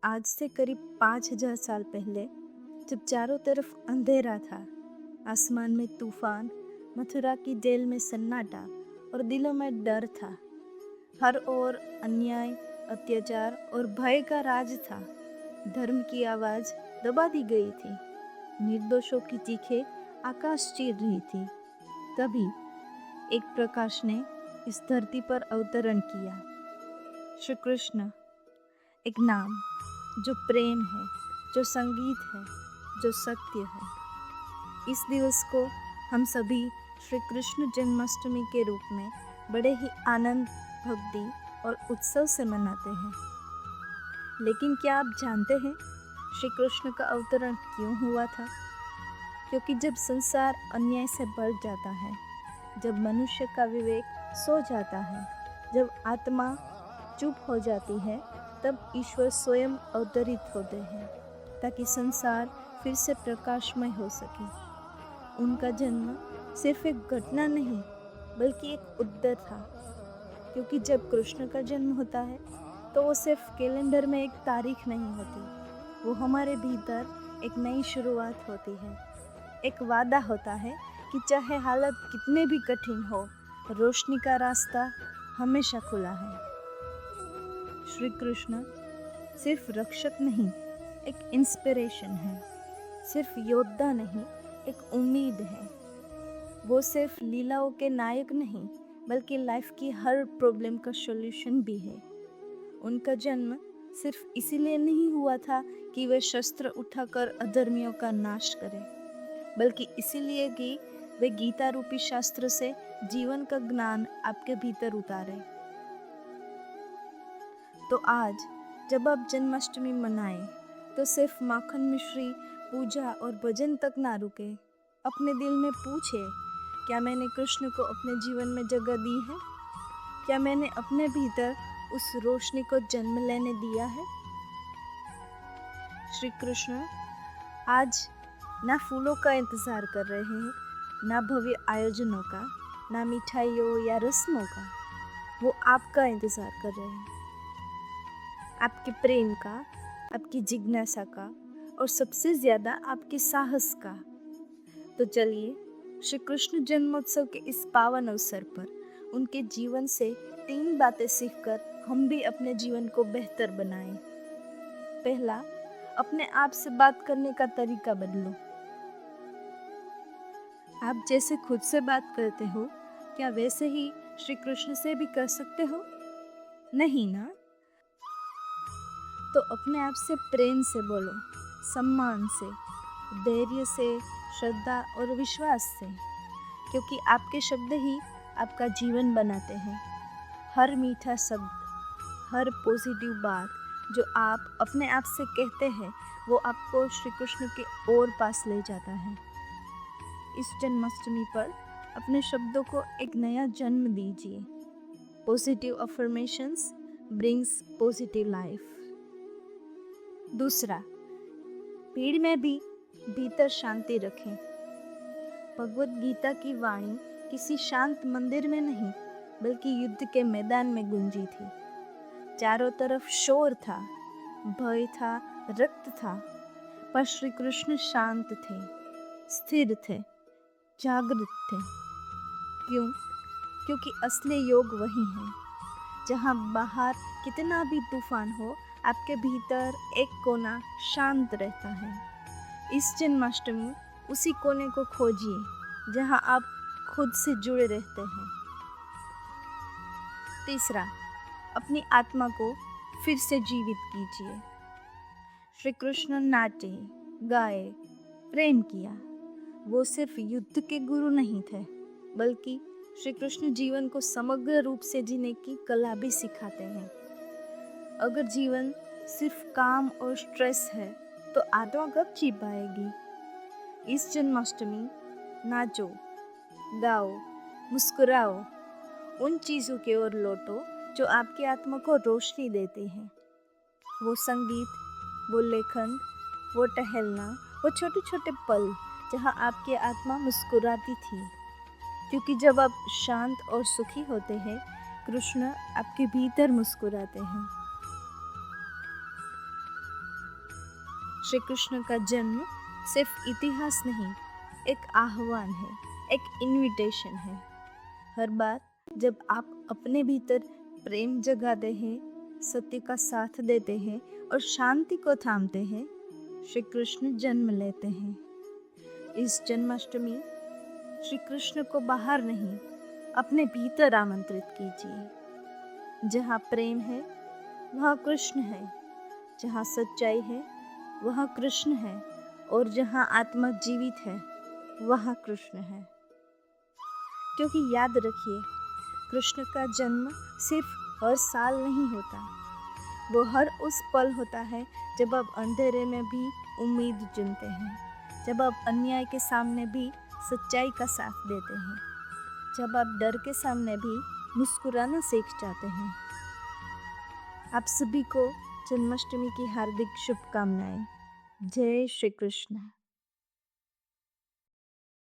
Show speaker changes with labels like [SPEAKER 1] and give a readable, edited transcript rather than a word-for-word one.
[SPEAKER 1] आज से करीब 5000 साल पहले, जब चारों तरफ अंधेरा था, आसमान में तूफान, मथुरा की जेल में सन्नाटा और दिलों में डर था। हर ओर अन्याय, अत्याचार और भय का राज था। धर्म की आवाज दबा दी गई थी। निर्दोषों की चीखें आकाश चीर रही थी। तभी एक प्रकाश ने इस धरती पर अवतरण किया। श्री कृष्ण, एक नाम जो प्रेम है, जो संगीत है, जो सत्य है। इस दिवस को हम सभी श्री कृष्ण जन्माष्टमी के रूप में बड़े ही आनंद, भक्ति और उत्सव से मनाते हैं। लेकिन क्या आप जानते हैं श्री कृष्ण का अवतरण क्यों हुआ था? क्योंकि जब संसार अन्याय से भर जाता है, जब मनुष्य का विवेक सो जाता है, जब आत्मा चुप हो जाती है, तब ईश्वर स्वयं अवतरित होते हैं ताकि संसार फिर से प्रकाशमय हो सके। उनका जन्म सिर्फ एक घटना नहीं, बल्कि एक उद्दर था। क्योंकि जब कृष्ण का जन्म होता है तो वो सिर्फ कैलेंडर में एक तारीख नहीं होती, वो हमारे भीतर एक नई शुरुआत होती है। एक वादा होता है कि चाहे हालत कितने भी कठिन हो, रोशनी का रास्ता हमेशा खुला है। श्री कृष्ण सिर्फ रक्षक नहीं, एक इंस्पिरेशन है। सिर्फ योद्धा नहीं, एक उम्मीद है। वो सिर्फ लीलाओं के नायक नहीं, बल्कि लाइफ की हर प्रॉब्लम का सॉल्यूशन भी है। उनका जन्म सिर्फ इसीलिए नहीं हुआ था कि वे शस्त्र उठाकर अधर्मियों का नाश करें, बल्कि इसीलिए कि वे गीता रूपी शास्त्र से जीवन का ज्ञान आपके भीतर उतारे। तो आज जब आप जन्माष्टमी मनाएं, तो सिर्फ माखन मिश्री, पूजा और भजन तक ना रुके। अपने दिल में पूछे, क्या मैंने कृष्ण को अपने जीवन में जगह दी है? क्या मैंने अपने भीतर उस रोशनी को जन्म लेने दिया है? श्री कृष्ण आज ना फूलों का इंतजार कर रहे हैं, ना भव्य आयोजनों का, ना मिठाइयों या रस्मों का। वो आपका इंतजार कर रहे हैं, आपके प्रेम का, आपकी जिज्ञासा का और सबसे ज़्यादा आपके साहस का। तो चलिए श्री कृष्ण जन्मोत्सव के इस पावन अवसर पर उनके जीवन से 3 बातें सीखकर हम भी अपने जीवन को बेहतर बनाएं। पहला, अपने आप से बात करने का तरीका बदलो। आप जैसे खुद से बात करते हो, क्या वैसे ही श्री कृष्ण से भी कर सकते हो? नहीं ना? तो अपने आप से प्रेम से बोलो, सम्मान से, धैर्य से, श्रद्धा और विश्वास से, क्योंकि आपके शब्द ही आपका जीवन बनाते हैं। हर मीठा शब्द, हर पॉजिटिव बात जो आप अपने आप से कहते हैं, वो आपको श्री कृष्ण के और पास ले जाता है। इस जन्माष्टमी पर अपने शब्दों को एक नया जन्म दीजिए। Positive affirmations brings positive life. दूसरा, भीड़ में भी भीतर शांति रखें। भगवत गीता की वाणी किसी शांत मंदिर में नहीं, बल्कि युद्ध के मैदान में गूंजी थी। चारों तरफ शोर था, भय था, रक्त था, पर श्री कृष्ण शांत थे, स्थिर थे, जागृत थे। क्यों? क्योंकि असली योग वही है जहाँ बाहर कितना भी तूफान हो, आपके भीतर एक कोना शांत रहता है। इस जन्माष्टमी उसी कोने को खोजिए जहाँ आप खुद से जुड़े रहते हैं। तीसरा, अपनी आत्मा को फिर से जीवित कीजिए। श्री कृष्ण नाचे, गाए, प्रेम किया। वो सिर्फ युद्ध के गुरु नहीं थे, बल्कि श्री कृष्ण जीवन को समग्र रूप से जीने की कला भी सिखाते हैं। अगर जीवन सिर्फ काम और स्ट्रेस है, तो आत्मा कब जी पाएगी? इस जन्माष्टमी नाचो, गाओ, मुस्कुराओ, उन चीज़ों की ओर लौटो जो आपकी आत्मा को रोशनी देती हैं। वो संगीत, वो लेखन, वो टहलना, वो छोटे छोटे पल जहाँ आपकी आत्मा मुस्कुराती थी। क्योंकि जब आप शांत और सुखी होते हैं, कृष्ण आपके भीतर मुस्कुराते हैं। श्री कृष्ण का जन्म सिर्फ इतिहास नहीं, एक आह्वान है, एक इनविटेशन है। हर बार जब आप अपने भीतर प्रेम जगाते हैं, सत्य का साथ देते हैं और शांति को थामते हैं, श्री कृष्ण जन्म लेते हैं। इस जन्माष्टमी श्री कृष्ण को बाहर नहीं, अपने भीतर आमंत्रित कीजिए। जहाँ प्रेम है वहाँ कृष्ण है, जहाँ सच्चाई है वहाँ कृष्ण है, और जहाँ आत्मा जीवित है वहाँ कृष्ण है। क्योंकि याद रखिए, कृष्ण का जन्म सिर्फ हर साल नहीं होता, वो हर उस पल होता है जब आप अंधेरे में भी उम्मीद चुनते हैं, जब आप अन्याय के सामने भी सच्चाई का साथ देते हैं, जब आप डर के सामने भी मुस्कुराना सीख जाते हैं। आप सभी को जन्माष्टमी की हार्दिक शुभकामनाएं। जय श्री कृष्ण।